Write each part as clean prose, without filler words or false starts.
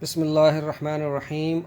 بسم اللہ الرحمن الرحیم۔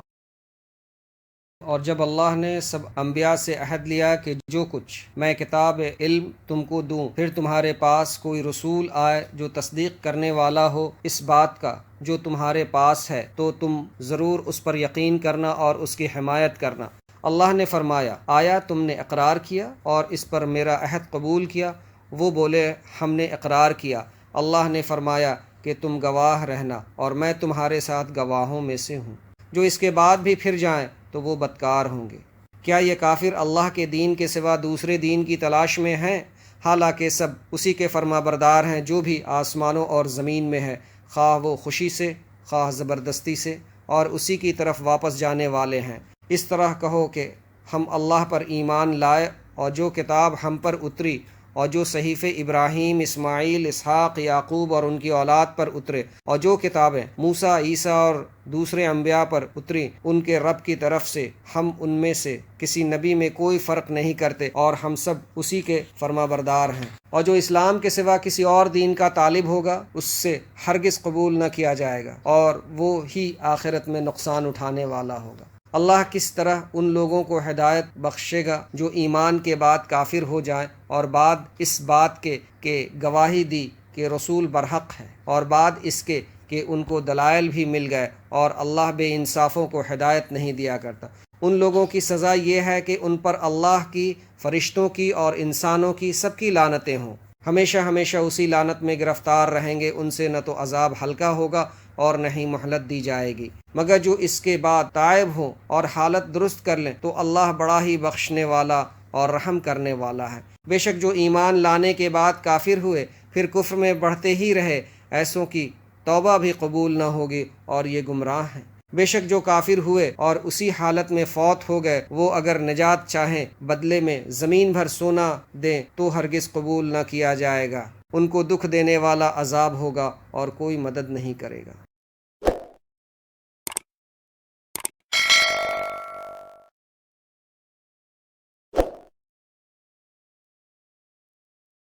اور جب اللہ نے سب انبیاء سے عہد لیا کہ جو کچھ میں کتاب علم تم کو دوں، پھر تمہارے پاس کوئی رسول آئے جو تصدیق کرنے والا ہو اس بات کا جو تمہارے پاس ہے، تو تم ضرور اس پر یقین کرنا اور اس کی حمایت کرنا۔ اللہ نے فرمایا، آیا تم نے اقرار کیا اور اس پر میرا عہد قبول کیا؟ وہ بولے، ہم نے اقرار کیا۔ اللہ نے فرمایا کہ تم گواہ رہنا اور میں تمہارے ساتھ گواہوں میں سے ہوں۔ جو اس کے بعد بھی پھر جائیں تو وہ بدکار ہوں گے۔ کیا یہ کافر اللہ کے دین کے سوا دوسرے دین کی تلاش میں ہیں؟ حالانکہ سب اسی کے فرما بردار ہیں جو بھی آسمانوں اور زمین میں ہے، خواہ وہ خوشی سے خواہ زبردستی سے، اور اسی کی طرف واپس جانے والے ہیں۔ اس طرح کہو کہ ہم اللہ پر ایمان لائے اور جو کتاب ہم پر اتری اور جو صحیفے ابراہیم، اسماعیل، اسحاق، یعقوب اور ان کی اولاد پر اترے، اور جو کتابیں موسیٰ، عیسیٰ اور دوسرے انبیاء پر اتری ان کے رب کی طرف سے، ہم ان میں سے کسی نبی میں کوئی فرق نہیں کرتے اور ہم سب اسی کے فرما بردار ہیں۔ اور جو اسلام کے سوا کسی اور دین کا طالب ہوگا اس سے ہرگز قبول نہ کیا جائے گا اور وہ ہی آخرت میں نقصان اٹھانے والا ہوگا۔ اللہ کس طرح ان لوگوں کو ہدایت بخشے گا جو ایمان کے بعد کافر ہو جائیں اور بعد اس بات کے کہ گواہی دی کہ رسول برحق ہے، اور بعد اس کے کہ ان کو دلائل بھی مل گئے، اور اللہ بے انصافوں کو ہدایت نہیں دیا کرتا۔ ان لوگوں کی سزا یہ ہے کہ ان پر اللہ کی، فرشتوں کی اور انسانوں کی سب کی لعنتیں ہوں، ہمیشہ ہمیشہ اسی لعنت میں گرفتار رہیں گے۔ ان سے نہ تو عذاب ہلکا ہوگا اور نہ ہی مہلت دی جائے گی، مگر جو اس کے بعد تائب ہوں اور حالت درست کر لیں تو اللہ بڑا ہی بخشنے والا اور رحم کرنے والا ہے۔ بے شک جو ایمان لانے کے بعد کافر ہوئے پھر کفر میں بڑھتے ہی رہے، ایسوں کی توبہ بھی قبول نہ ہوگی اور یہ گمراہ ہیں۔ بے شک جو کافر ہوئے اور اسی حالت میں فوت ہو گئے، وہ اگر نجات چاہیں بدلے میں زمین بھر سونا دیں تو ہرگز قبول نہ کیا جائے گا۔ ان کو دکھ دینے والا عذاب ہوگا اور کوئی مدد نہیں کرے گا۔